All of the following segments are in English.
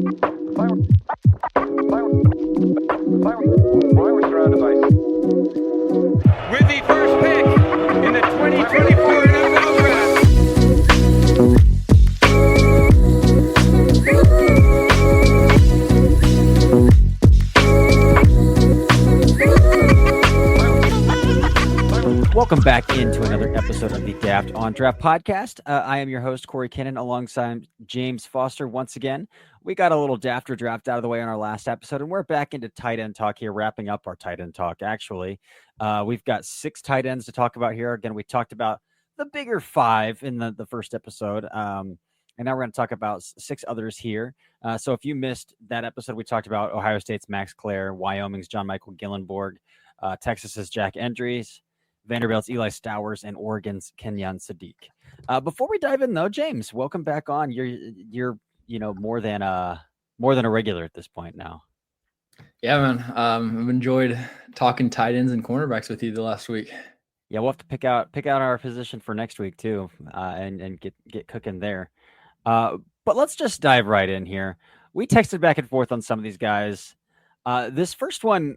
With the first pick in the 2024 NFL Draft. Welcome back into another episode of the Daft on Draft podcast. I am your host, Corey Kinnon, alongside James Foster. Once again, we got a little Dafter draft out of the way on our last episode, and we're back into tight end talk here, wrapping up our tight end talk, actually. We've got 6 tight ends to talk about here. Again, we talked about the bigger 5 in the first episode, and now we're going to talk about 6 others here. So if you missed that episode, we talked about Ohio State's Max Clare, Wyoming's John Michael Gillenborg, Texas's Jack Endries, Vanderbilt's Eli Stowers, and Oregon's Kenyon Sadiq. Before we dive in, though, James, welcome back on. You're more than a regular at this point now. Yeah, man. I've enjoyed talking tight ends and cornerbacks with you the last week. Yeah, we'll have to pick out our position for next week too, and get cooking there. But let's just dive right in here. We texted back and forth on some of these guys. This first one,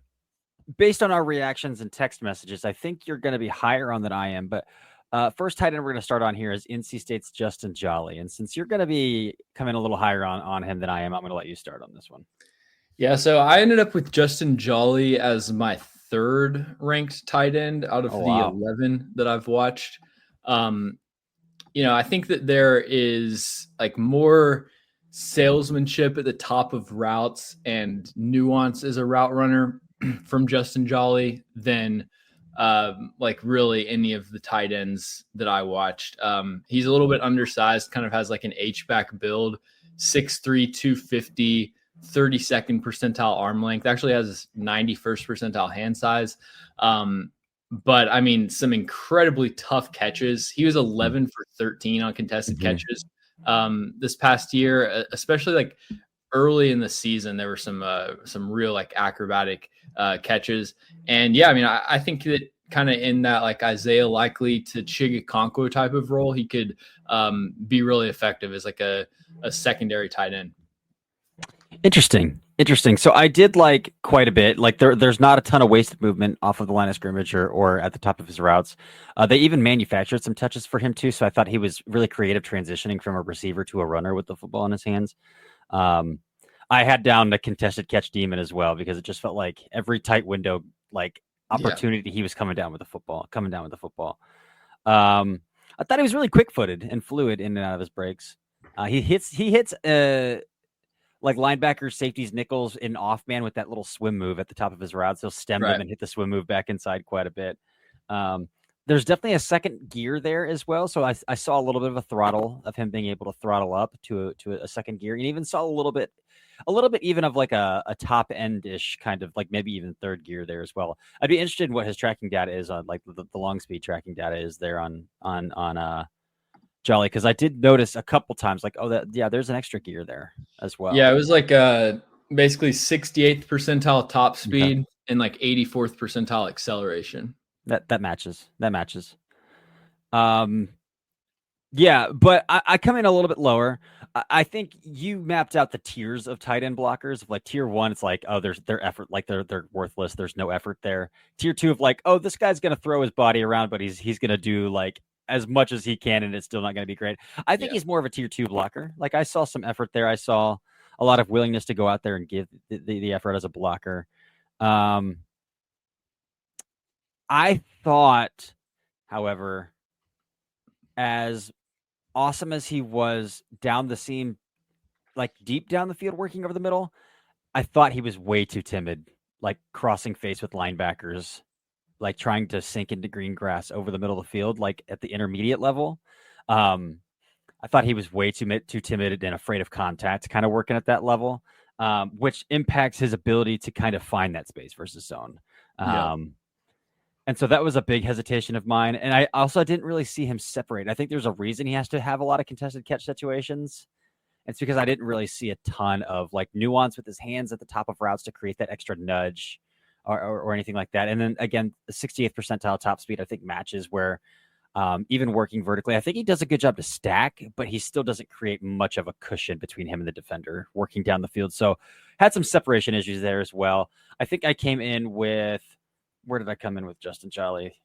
based on our reactions and text messages, I think you're going to be higher on than I am. But first tight end we're going to start on here is NC State's Justin Jolly. And since you're going to be coming a little higher on him than I am, I'm going to let you start on this one. Yeah, so I ended up with Justin Jolly as my 3rd ranked tight end out of 11 that I've watched. I think that there is like more salesmanship at the top of routes and nuance as a route runner from Justin Jolly than really any of the tight ends that I watched. He's a little bit undersized, kind of has like an H-back build, 6'3", 250, 32nd percentile arm length, actually has 91st percentile hand size. But I mean, some incredibly tough catches. He was 11 for 13 on contested catches this past year, especially like early in the season. There were some real like acrobatic catches. And yeah, I mean, I think that kind of in that like Isaiah Likely to Chigakonko type of role, he could be really effective as like a secondary tight end. Interesting. So I did like quite a bit. Like there's not a ton of wasted movement off of the line of scrimmage or at the top of his routes. They even manufactured some touches for him too. So I thought he was really creative transitioning from a receiver to a runner with the football in his hands. I had down the contested catch demon as well, because it just felt like every tight window, like opportunity, he was coming down with the football. I thought he was really quick-footed and fluid in and out of his breaks. He hits like linebackers, safeties, nickels in off man with that little swim move at the top of his routes. He'll stem them and hit the swim move back inside quite a bit. There's definitely a second gear there as well. So I saw a little bit of a throttle of him being able to throttle up to a second gear, and even saw a little bit even of like a top end-ish kind of like maybe even third gear there as well. I'd be interested in what his tracking data is on, like the long speed tracking data is there on Jolly, because I did notice a couple times like, there's an extra gear there as well. Yeah, it was like basically 68th percentile top speed and like 84th percentile acceleration. That matches. Yeah, but I come in a little bit lower. I think you mapped out the tiers of tight end blockers. Of like tier 1, it's like, there's their effort, like they're worthless. There's no effort there. Tier 2 of like, this guy's gonna throw his body around, but he's gonna do like as much as he can, and it's still not gonna be great. I think he's more of a tier 2 blocker. Like I saw some effort there. I saw a lot of willingness to go out there and give the effort as a blocker. I thought, however, as awesome as he was down the seam, like deep down the field working over the middle, I thought he was way too timid, like crossing face with linebackers, like trying to sink into green grass over the middle of the field, like at the intermediate level. I thought he was way too timid and afraid of contact, kind of working at that level, which impacts his ability to kind of find that space versus zone. And so that was a big hesitation of mine. And I also didn't really see him separate. I think there's a reason he has to have a lot of contested catch situations. It's because I didn't really see a ton of like nuance with his hands at the top of routes to create that extra nudge or anything like that. And then again, the 68th percentile top speed, I think matches where even working vertically. I think he does a good job to stack, but he still doesn't create much of a cushion between him and the defender working down the field. So had some separation issues there as well. I think I came in with, where did I come in with Justin Jolly?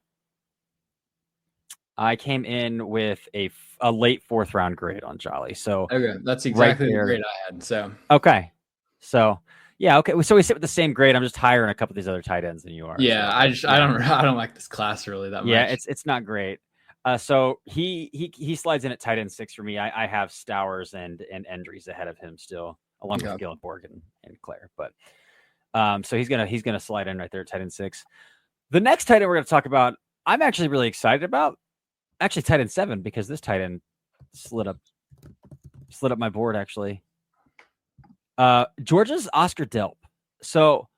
I came in with a late 4th round grade on Jolly. So okay, that's exactly right the there. grade I had. So okay, so yeah, okay. So we sit with the same grade. I'm just higher in a couple of these other tight ends than you are. yeah, so, I don't like this class really that yeah, much. it's not great. So he slides in at tight end 6 for me. I have Stowers and Endries ahead of him still, along with Gillenborg and Claire. But so he's gonna slide in right there at tight end 6. The next tight end we're gonna talk about, I'm actually really excited about. Actually, tight end 7, because this tight end slid up my board actually. Georgia's Oscar Delp. So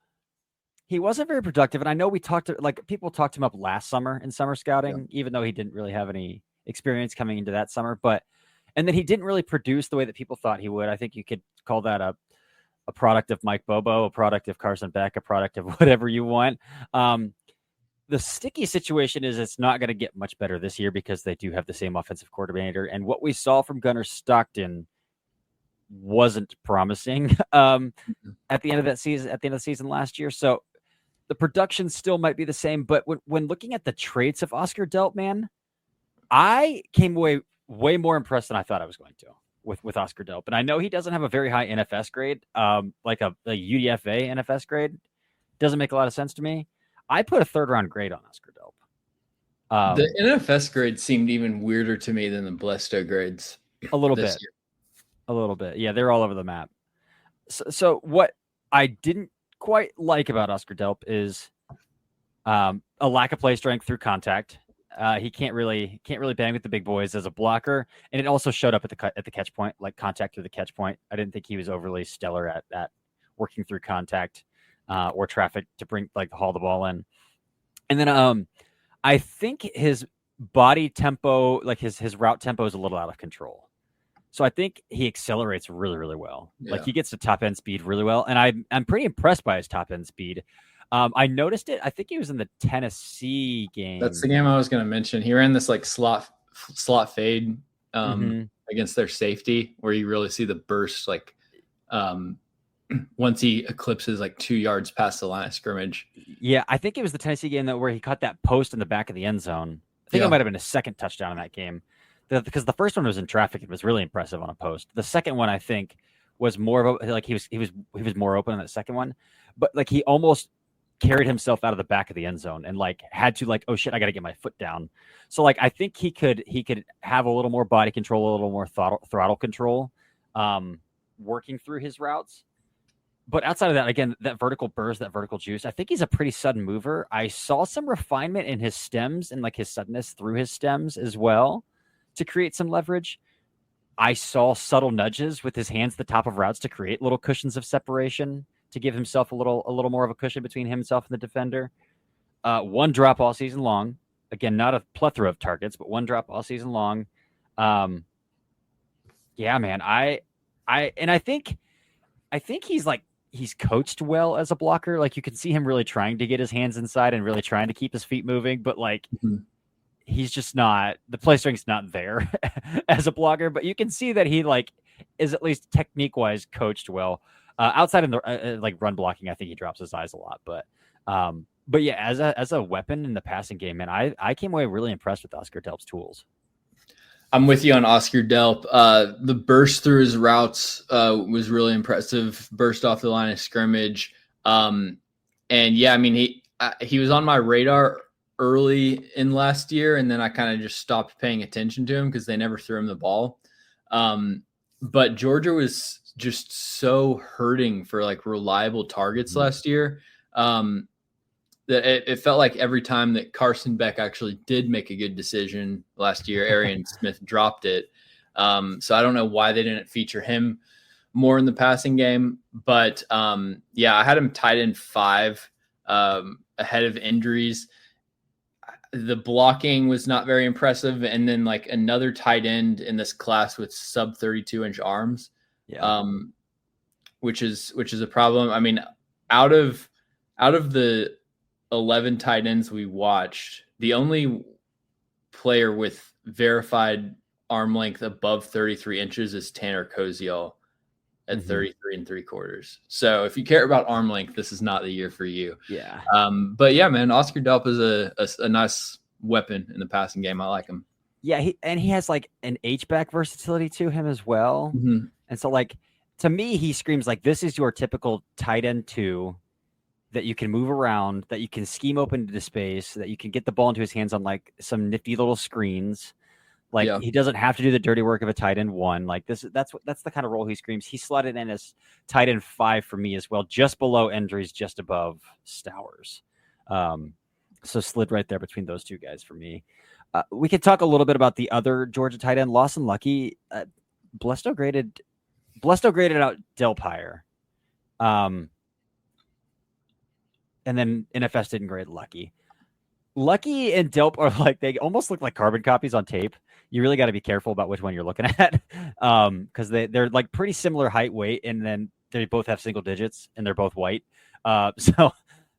he wasn't very productive, and I know people talked him up last summer in summer scouting, even though he didn't really have any experience coming into that summer. And then he didn't really produce the way that people thought he would. I think you could call that a product of Mike Bobo, a product of Carson Beck, a product of whatever you want. The sticky situation is it's not going to get much better this year because they do have the same offensive coordinator. And what we saw from Gunnar Stockton wasn't promising at the end of the season last year. So the production still might be the same. But when looking at the traits of Oscar Delp, man, I came away way more impressed than I thought I was going to with Oscar Delp. And I know he doesn't have a very high NFS grade, like a UDFA NFS grade. Doesn't make a lot of sense to me. I put a 3rd round grade on Oscar Delp. The NFS grade seemed even weirder to me than the Blesto grades. A little bit. Yeah, they're all over the map. So what I didn't quite like about Oscar Delp is a lack of play strength through contact. He can't really bang with the big boys as a blocker, and it also showed up at the catch point, like contact through the catch point. I didn't think he was overly stellar at working through contact or traffic to haul the ball in. And then I think his body tempo, like his route tempo, is a little out of control. So I think he accelerates really, really well. Yeah. Like he gets to top end speed really well, and I'm pretty impressed by his top end speed. I noticed it. I think he was in the Tennessee game. That's the game I was going to mention. He ran this like slot fade against their safety, where you really see the burst like once he eclipses like 2 yards past the line of scrimmage. Yeah, I think it was the Tennessee game where he caught that post in the back of the end zone. I think it might have been a second touchdown in that game. Because the first one was in traffic. It was really impressive on a post. The second one, I think, was more of a, like he was more open on that second one, but like he almost carried himself out of the back of the end zone and like had to like, oh shit, I got to get my foot down. So like I think he could have a little more body control, a little more throttle control, working through his routes. But outside of that, again, that vertical burst, that vertical juice, I think he's a pretty sudden mover. I saw some refinement in his stems and like his suddenness through his stems as well to create some leverage. I saw subtle nudges with his hands at the top of routes to create little cushions of separation to give himself a little more of a cushion between himself and the defender. One drop all season long. Again, not a plethora of targets, but one drop all season long. Yeah, man. I think he's coached well as a blocker. Like you can see him really trying to get his hands inside and really trying to keep his feet moving, but like he's just not, the play strength's not there as a blocker, but you can see that he like is at least technique wise coached well. Outside of the like run blocking, I think he drops his eyes a lot, but yeah, as a weapon in the passing game, man, I came away really impressed with Oscar Delp's tools. I'm with you on Oscar Delp. The burst through his routes was really impressive. Burst off the line of scrimmage. And yeah, I mean, he was on my radar early in last year, and then I kind of just stopped paying attention to him because they never threw him the ball. But Georgia was just so hurting for like reliable targets last year. It felt like every time that Carson Beck actually did make a good decision last year, Arian Smith dropped it. So I don't know why they didn't feature him more in the passing game. But yeah, I had him tight end 5 ahead of Endries. The blocking was not very impressive. And then like another tight end in this class with sub 32-inch arms, which is a problem. I mean, out of the 11 tight ends we watched, the only player with verified arm length above 33 inches is Tanner Koziol at 33 3/4. So if you care about arm length, this is not the year for you. Yeah. But yeah, man, Oscar Delp is a nice weapon in the passing game. I like him. Yeah, he has like an H-back versatility to him as well. Mm-hmm. And so like to me, he screams like this is your typical tight end 2 that you can move around, that you can scheme open into space, that you can get the ball into his hands on like some nifty little screens. Like he doesn't have to do the dirty work of a tight end 1. Like that's the kind of role he screams. He slotted in as tight end 5 for me as well, just below Endries, just above Stowers. So slid right there between those two guys for me. We could talk a little bit about the other Georgia tight end, Lawson Lucky. Blesto graded out Delp higher. And then NFS didn't grade Lucky. Lucky and Delp are like, they almost look like carbon copies on tape. You really got to be careful about which one you're looking at. Because they're like pretty similar height, weight, and then they both have single digits and they're both white. So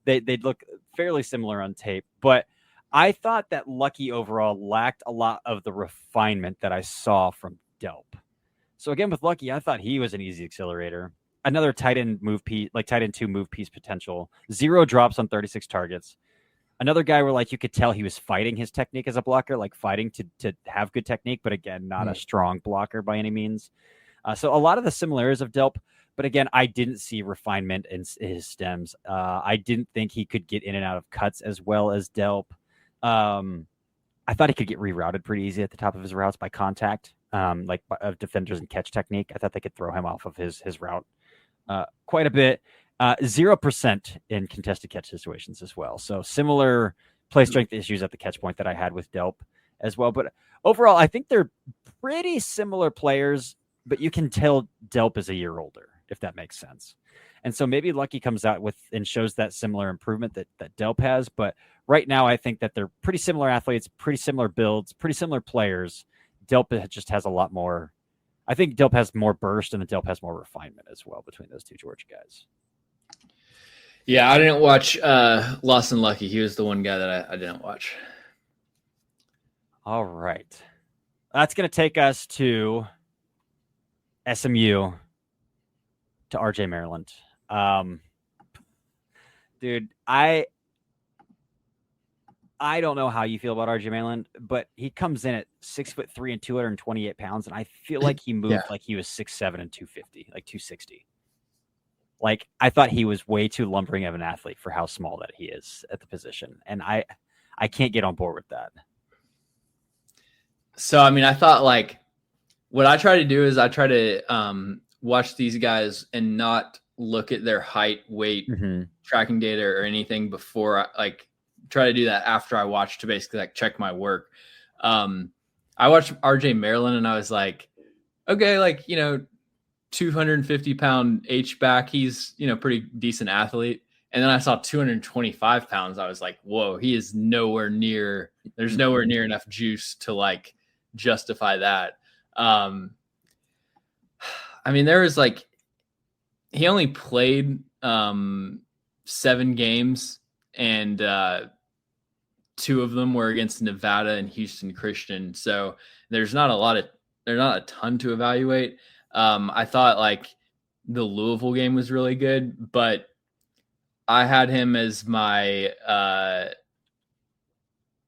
they look fairly similar on tape. But I thought that Lucky overall lacked a lot of the refinement that I saw from Delp. So again, with Lucky, I thought he was an easy accelerator. Another tight end move piece, like tight end 2 move piece potential. 0 drops on 36 targets. Another guy where like you could tell he was fighting his technique as a blocker, like fighting to have good technique, but again, not a strong blocker by any means. So a lot of the similarities of Delp, but again, I didn't see refinement in his stems. I didn't think he could get in and out of cuts as well as Delp. I thought he could get rerouted pretty easy at the top of his routes by contact, like of defenders and catch technique. I thought they could throw him off of his route quite a bit. 0% in contested catch situations as well. So similar play strength issues at the catch point that I had with Delp as well. But overall, I think they're pretty similar players, but you can tell Delp is a year older, if that makes sense. And so maybe Lucky comes out with and shows that similar improvement that Delp has. But right now, I think that they're pretty similar athletes, pretty similar builds, pretty similar players. Delp just has a lot more. I think Delp has more burst and Delp has more refinement as well between those two Georgia guys. Yeah, I didn't watch Lawson Lucky. He was the one guy that I didn't watch. All right. That's going to take us to SMU, to RJ Maryland. Dude, I don't know how you feel about RJ Maryland, but he comes in at 6'3" and 228 pounds, and I feel like he moved like he was 6'7" and 250, like 260. Like, I thought he was way too lumbering of an athlete for how small that he is at the position. And I can't get on board with that. So, I mean, I thought like what I try to do is I try to watch these guys and not look at their height, weight, tracking data or anything before I like try to do that after I watch to basically like check my work. I watched RJ Maryland and I was like, okay, like, 250-pound H-back. He's, pretty decent athlete. And then I saw 225 pounds. I was like, whoa, he is nowhere near. There's nowhere near enough juice to like justify that. I mean, there was like, he only played 7 games and 2 of them were against Nevada and Houston Christian. So there's not a ton to evaluate. I thought like the Louisville game was really good, but I had him as my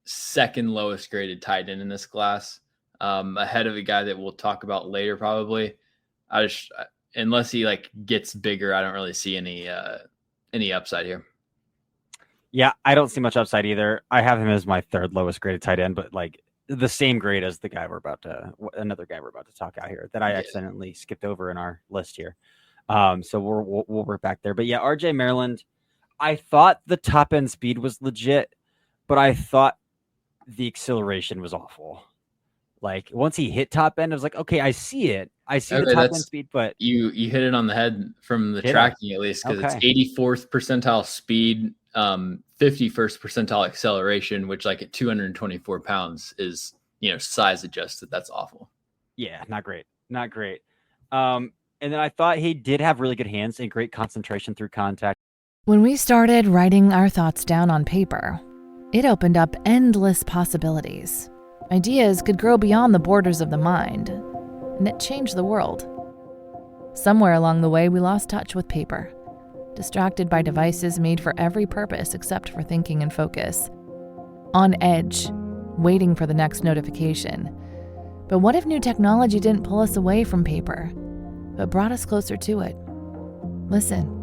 second lowest graded tight end in this class, ahead of a guy that we'll talk about later probably. Unless he like gets bigger, I don't really see any upside here. Yeah, I don't see much upside either. I have him as my third lowest graded tight end, but like the same grade as another guy we're about to talk out here that I accidentally skipped over in our list here. So we'll work back there. But yeah, RJ Maryland, I thought the top end speed was legit, but I thought the acceleration was awful. Like once he hit top end, I was like, okay, I see it. I see the top end speed, but you hit it on the head from the tracking at least, because it's 84th percentile speed, 51st percentile acceleration, which like at 224 pounds is, size adjusted. That's awful. Yeah, not great. And then I thought he did have really good hands and great concentration through contact. When we started writing our thoughts down on paper, it opened up endless possibilities. Ideas could grow beyond the borders of the mind, and it changed the world. Somewhere along the way, we lost touch with paper, distracted by devices made for every purpose except for thinking and focus. On edge, waiting for the next notification. But what if new technology didn't pull us away from paper, but brought us closer to it? Listen.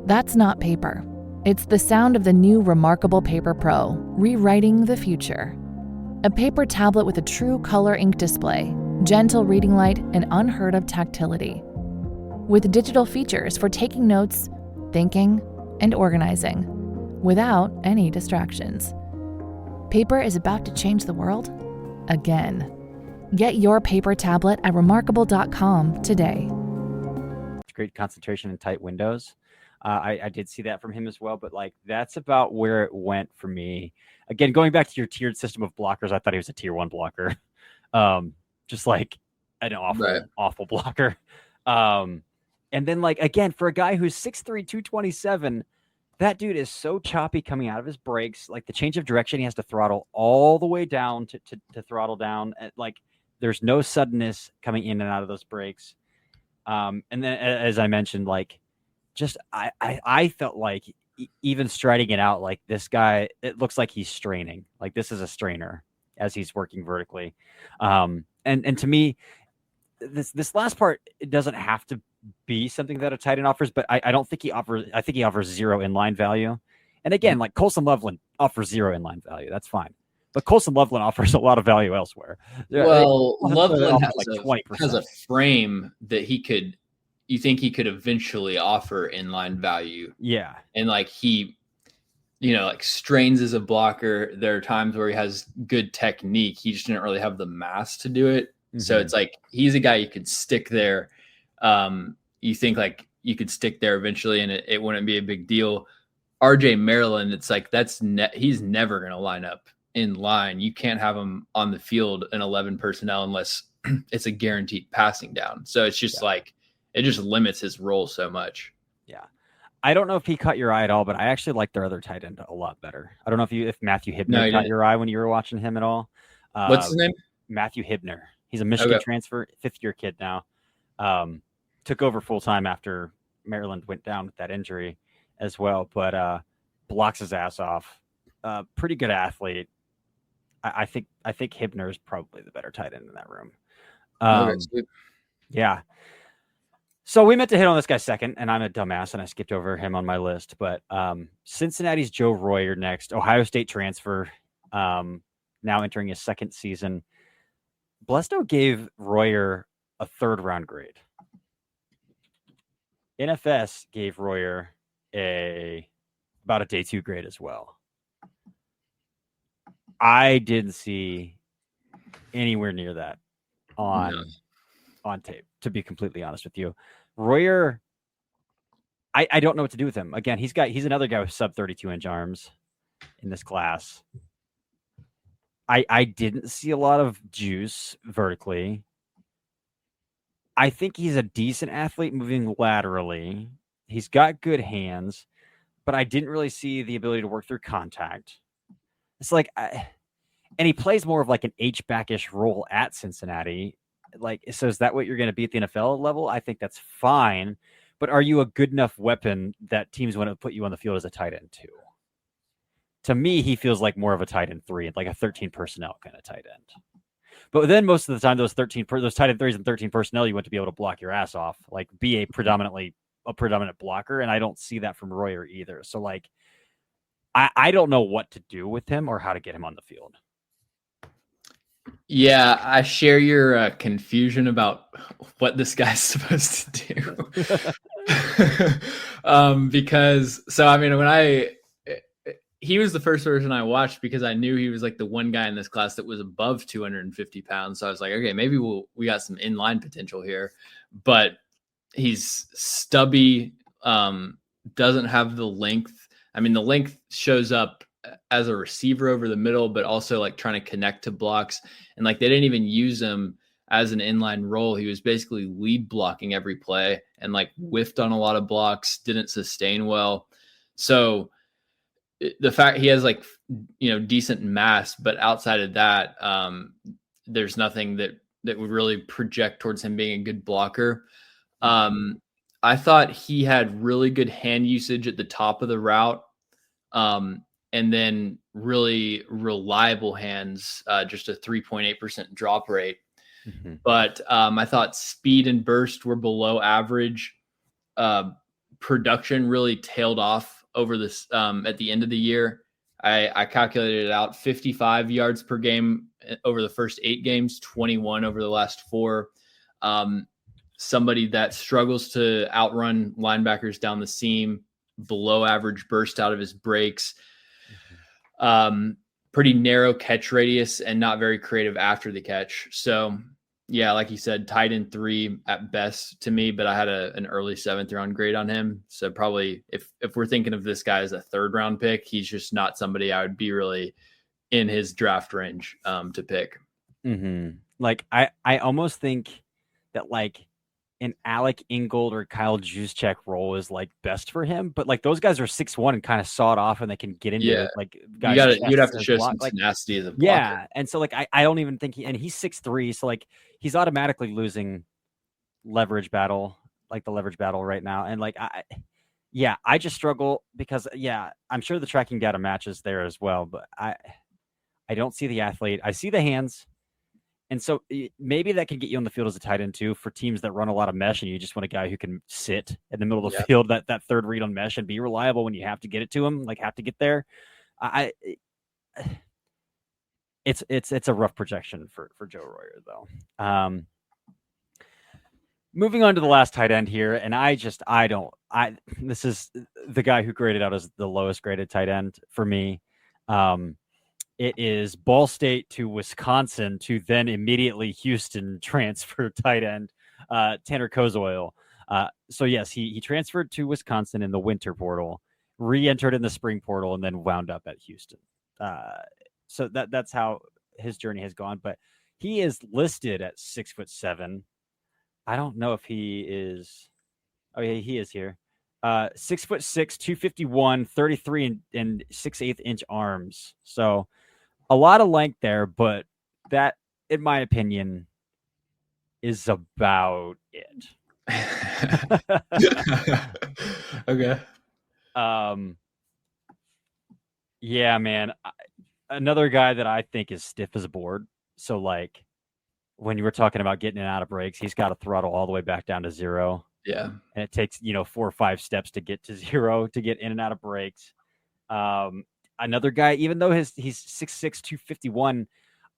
That's not paper. It's the sound of the new Remarkable Paper Pro, rewriting the future. A paper tablet with a true color ink display, gentle reading light, and unheard of tactility. With digital features for taking notes, thinking, and organizing, without any distractions. Paper is about to change the world again. Get your paper tablet at remarkable.com today. Great concentration in tight windows. I did see that from him as well, but like that's about where it went for me. Again, going back to your tiered system of blockers, I thought he was a tier 1 blocker. Just like an awful blocker. And then like, again, for a guy who's 6'3", 227, that dude is so choppy coming out of his breaks. Like the change of direction, he has to throttle all the way down to throttle down. Like there's no suddenness coming in and out of those breaks. And then as I mentioned, like just I felt like even striding it out, like this guy, it looks like he's straining. Like this is a strainer as he's working vertically. And to me, this last part, it doesn't have to be something that a tight end offers, but I don't think he offers. I think he offers 0 inline value. And again, like Colson Loveland offers 0 inline value. That's fine. But Colson Loveland offers a lot of value elsewhere. Well, Loveland has a frame that you think he could eventually offer inline value. Yeah. And like he, like strains as a blocker. There are times where he has good technique. He just didn't really have the mass to do it. Mm-hmm. So it's like, he's a guy you could stick there. You think like you could stick there eventually and it wouldn't be a big deal. RJ Maryland, it's like, he's never going to line up in line. You can't have him on the field in 11 personnel unless it's a guaranteed passing down. So it's just like, it just limits his role so much. Yeah. I don't know if he caught your eye at all, but I actually like their other tight end a lot better. I don't know if Matthew Hibner caught your eye when you were watching him at all. What's his name? Matthew Hibner. He's a Michigan transfer, 5th-year kid now. Took over full-time after Maryland went down with that injury as well, but blocks his ass off. Pretty good athlete. I think Hibner is probably the better tight end in that room. Yeah. So we meant to hit on this guy second, and I'm a dumbass, and I skipped over him on my list. But Cincinnati's Joe Royer next, Ohio State transfer, now entering his 2nd season. Blesto gave Royer a 3rd-round grade. NFS gave Royer about a day 2 grade as well. I didn't see anywhere near that on tape, to be completely honest with you. Royer, I don't know what to do with him. Again, he's another guy with sub 32-inch arms in this class. I didn't see a lot of juice vertically. I think he's a decent athlete moving laterally. He's got good hands, but I didn't really see the ability to work through contact. It's like, and he plays more of like an H-back-ish role at Cincinnati. Like, so is that what you're going to be at the NFL level? I think that's fine, but are you a good enough weapon that teams want to put you on the field as a tight end too? To me, he feels like more of a tight end 3, like a 13 personnel kind of tight end. But then most of the time, those tight end 3s and 13 personnel, you want to be able to block your ass off, like be a predominant blocker. And I don't see that from Royer either. So like, I don't know what to do with him or how to get him on the field. Yeah, I share your confusion about what this guy's supposed to do. Because, so, I mean, he was the first person I watched because I knew he was like the one guy in this class that was above 250 pounds. So I was like, okay, maybe we got some inline potential here, but he's stubby, doesn't have the length. I mean, the length shows up as a receiver over the middle, but also like trying to connect to blocks. And like, they didn't even use him as an inline role. He was basically lead blocking every play and like whiffed on a lot of blocks, didn't sustain well. So the fact he has like, decent mass, but outside of that, there's nothing that would really project towards him being a good blocker. I thought he had really good hand usage at the top of the route. And then really reliable hands, just a 3.8% drop rate. But I thought speed and burst were below average. Production really tailed off over this at the end of the year. I calculated it out: 55 yards per game over the first 8 games, 21 over the last 4. Somebody that struggles to outrun linebackers down the seam, below average burst out of his breaks. Pretty narrow catch radius and not very creative after the catch. So yeah, like you said, tight end 3 at best to me, but I had an early 7th round grade on him. So probably if we're thinking of this guy as a 3rd round pick, he's just not somebody I would be really in his draft range to pick. Like I almost think that like an Alec Ingold or Kyle Juszczyk role is like best for him, but like those guys are 6'1" and kind of saw it off, and they can get into it. Like guys you'd have to show some tenacity as a blocker. Yeah, and so like I don't even think he's 6'3", so like he's automatically losing leverage battle, like the leverage battle right now, and like I just struggle because I'm sure the tracking data matches there as well, but I don't see the athlete. I see the hands. And so maybe that can get you on the field as a tight end too for teams that run a lot of mesh, and you just want a guy who can sit in the middle of the field, that 3rd read on mesh, and be reliable when you have to get it to him, like have to get there. It's a rough projection for Joe Royer though. Moving on to the last tight end here, and this is the guy who graded out as the lowest graded tight end for me. It is Ball State to Wisconsin to then immediately Houston transfer tight end, Tanner Kozoil. So yes, he transferred to Wisconsin in the winter portal, re-entered in the spring portal, and then wound up at Houston. So that's how his journey has gone. But he is listed at 6'7". I don't know if he is. Oh yeah, he is here. 6'6", 251, 33 and 6/8 inch arms. So a lot of length there, but that, in my opinion, is about it. Okay. Yeah, man. Another guy that I think is stiff as a board. So like when you were talking about getting in and out of breaks, he's got to throttle all the way back down to 0. Yeah. And it takes, 4 or 5 steps to get to 0 to get in and out of breaks. Another guy, even though he's 6'6", 251,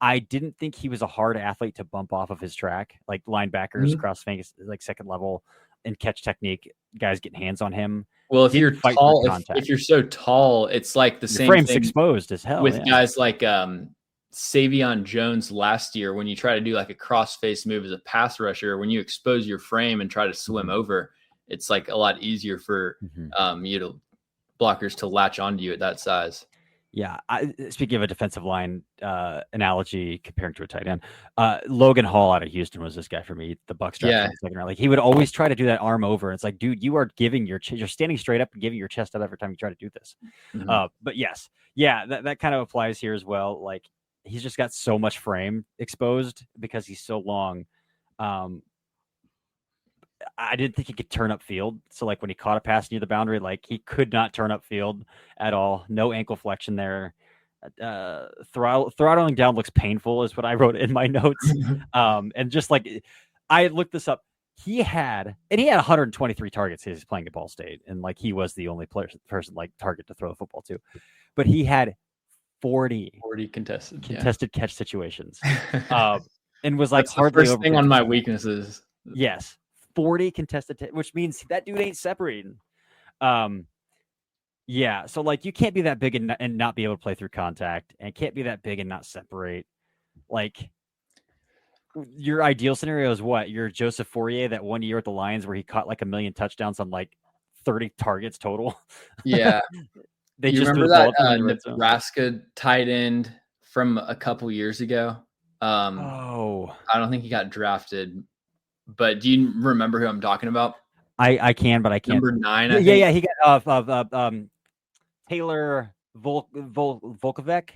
I didn't think he was a hard athlete to bump off of his track. Like linebackers, cross-fingers, like second level and catch technique, guys getting hands on him. Well, if you're tall, if you're so tall, it's like the same frame's thing exposed as hell with guys like Savion Jones last year. When you try to do like a cross-face move as a pass rusher, when you expose your frame and try to swim over, it's like a lot easier for blockers to latch onto you at that size. Yeah. Speaking of a defensive line analogy comparing to a tight end, Logan Hall out of Houston was this guy for me. The Bucs drafted in the second round. Like he would always try to do that arm over. It's like, dude, you are giving you're standing straight up and giving your chest up every time you try to do this. But yes, that kind of applies here as well. Like he's just got so much frame exposed because he's so long. I didn't think he could turn up field. So like when he caught a pass near the boundary, like he could not turn up field at all. No ankle flexion there. Throttling down looks painful is what I wrote in my notes. And just like I looked this up, he had 123 targets. He was playing at Ball State, and like he was the only person like target to throw the football to, but he had 40 contested catch situations. And was like that's hardly the first thing on my weaknesses. Yes. 40 contested, which means that dude ain't separating. Yeah. So like you can't be that big and not be able to play through contact, and can't be that big and not separate. Like your ideal scenario is what? You're Joseph Fourier that 1 year at the Lions where he caught like 1 million touchdowns on like 30 targets total. Yeah. They you just remember that Nebraska tight end from a couple years ago? I don't think he got drafted. But do you remember who I'm talking about? I can, but I can't. Number 9. Yeah. He got Taylor. Volkovec.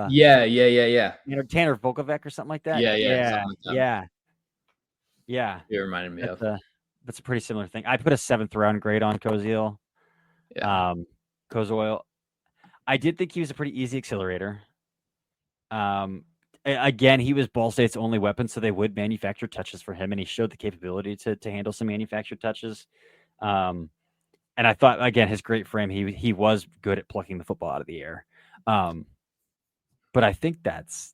Yeah. Tanner Volkovec or something like that. Yeah. Something like that. Yeah. It reminded me of. That's a pretty similar thing. I put a 7th round grade on Koziel. Yeah. Kozoil. I did think he was a pretty easy accelerator. Again, he was Ball State's only weapon, so they would manufacture touches for him, and he showed the capability to handle some manufactured touches. And I thought, again, his great frame, he was good at plucking the football out of the air. But I think that's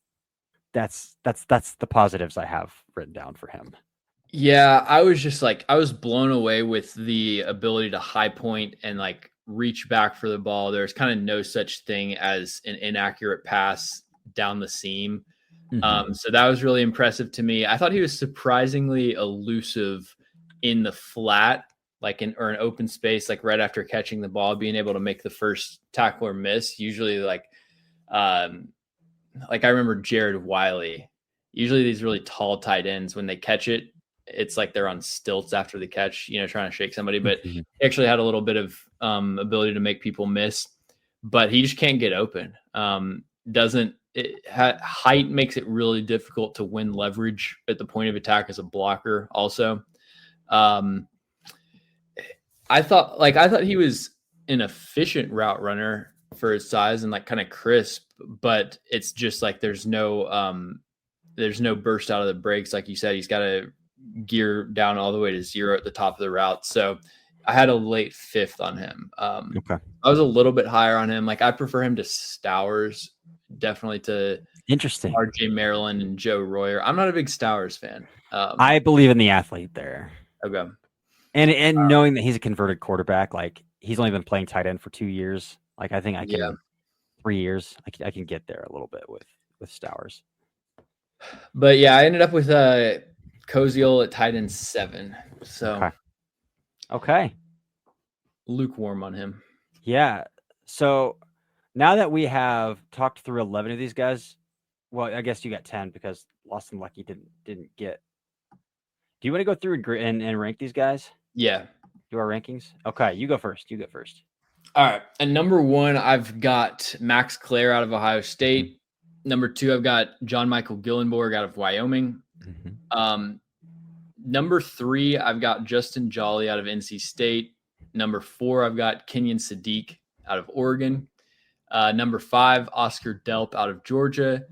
the positives I have written down for him. Yeah, I was blown away with the ability to high point and like reach back for the ball. There's kind of no such thing as an inaccurate pass down the seam. So that was really impressive to me. I thought he was surprisingly elusive in the flat, like an open space, like right after catching the ball, being able to make the first tackle or miss. Usually like I remember Jared Wiley. Usually these really tall tight ends, when they catch it, it's like they're on stilts after the catch, trying to shake somebody, but he actually had a little bit of ability to make people miss, but he just can't get open. Height makes it really difficult to win leverage at the point of attack as a blocker. Also, I thought he was an efficient route runner for his size and like kind of crisp, but it's just like there's no burst out of the brakes. Like you said, he's got to gear down all the way to 0 at the top of the route. So I had a late 5th on him. Okay. I was a little bit higher on him. Like I prefer him to Stowers, definitely to interesting RJ Maryland and Joe Royer. I'm not a big Stowers fan. I believe in the athlete there. Okay. And knowing that he's a converted quarterback, like he's only been playing tight end for 2 years. Like I think I can 3 years. I can get there a little bit with Stowers. But yeah, I ended up with Koziel at tight end 7. So okay. Lukewarm on him. Yeah. So now that we have talked through 11 of these guys, well, I guess you got 10 because Lost and Lucky didn't get. Do you want to go through and rank these guys? Yeah. Do our rankings? Okay, you go first. All right. And number 1, I've got Max Clare out of Ohio State. Number 2, I've got John Michael Gillenborg out of Wyoming. Number 3, I've got Justin Jolly out of NC State. Number 4, I've got Kenyon Sadiq out of Oregon. Number 5, Oscar Delp out of Georgia.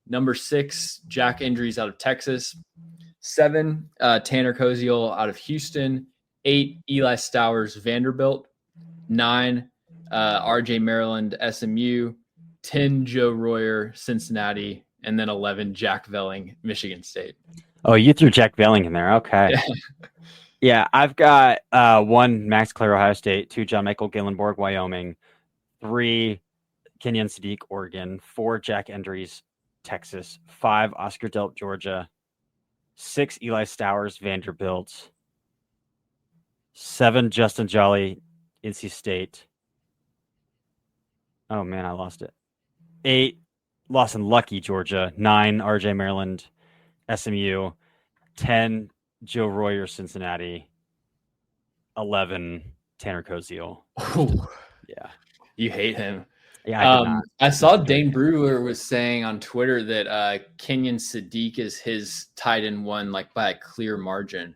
Number 6, Jack Endries out of Texas. 7, Tanner Koziel out of Houston. 8, Eli Stowers, Vanderbilt. 9, RJ Maryland, SMU. 10, Joe Royer, Cincinnati. And then 11, Jack Velling, Michigan State. Oh, you threw Jack Velling in there. Okay. Yeah, I've got 1, Max Clare, Ohio State. 2, John Michael Gillenborg, Wyoming. 3, Kenyon Sadiq, Oregon. 4, Jack Endries, Texas. 5, Oscar Delp, Georgia. 6, Eli Stowers, Vanderbilt. 7, Justin Jolly, NC State. Oh, man, I lost it. 8, Lost and Lucky, Georgia. 9, RJ Maryland, SMU. 10, Joe Royer, Cincinnati. 11, Tanner Koziel. Yeah. You hate him. Yeah, I saw Dane Brewer was saying on Twitter that Kenyon Sadiq is his tight end 1, like by a clear margin.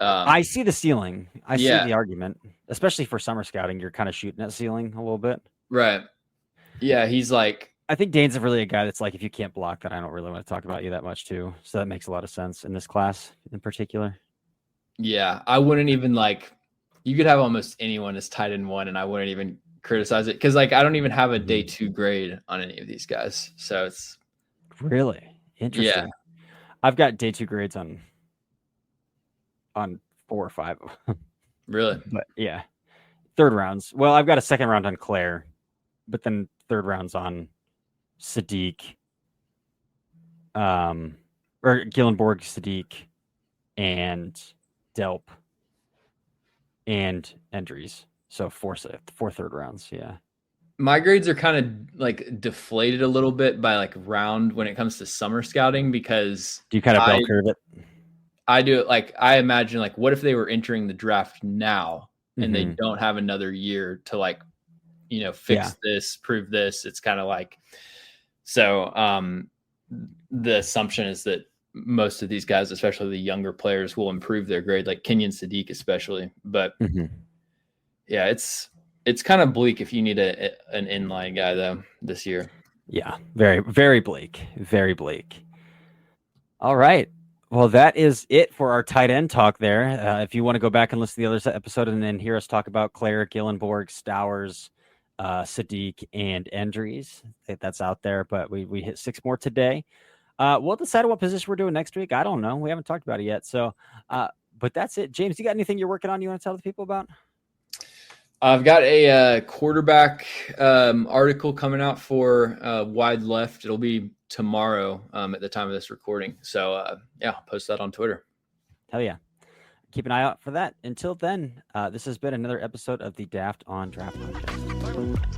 I see the ceiling. I see the argument, especially for summer scouting. You're kind of shooting at ceiling a little bit. Right. Yeah, he's like. I think Dane's really a guy that's like, if you can't block, then I don't really want to talk about you that much too. So that makes a lot of sense in this class in particular. Yeah, I wouldn't even you could have almost anyone as tight end 1, and I wouldn't even criticize it because I don't even have a day 2 grade on any of these guys. So it's really interesting. Yeah. I've got day 2 grades on 4 or 5 of them. Really? But yeah. 3rd rounds. Well, I've got a 2nd round on Claire, but then 3rd rounds on Sadiq, or Gillenborg, Sadiq, and Delp, and Endries. So 4 3rd rounds. Yeah. My grades are kind of like deflated a little bit by round when it comes to summer scouting because do you kind of bell curve it? I do it I imagine what if they were entering the draft now and they don't have another year to fix this, prove this. It's kind of like, so the assumption is that most of these guys, especially the younger players, will improve their grade, like Kenyon Sadiq especially. But yeah, it's kind of bleak if you need an inline guy though this year. Yeah, very, very bleak. Very bleak. All right. Well, that is it for our tight end talk there. If you want to go back and listen to the other episode and then hear us talk about Claire, Gillenborg, Stowers, Sadiq, and Endries, that's out there. But we hit 6 more today. We'll decide what position we're doing next week. I don't know. We haven't talked about it yet. So, but that's it. James, you got anything you're working on you want to tell the people about? I've got a quarterback article coming out for Wide Left. It'll be tomorrow at the time of this recording. So, I'll post that on Twitter. Hell yeah. Keep an eye out for that. Until then, this has been another episode of the Daft on Draft podcast.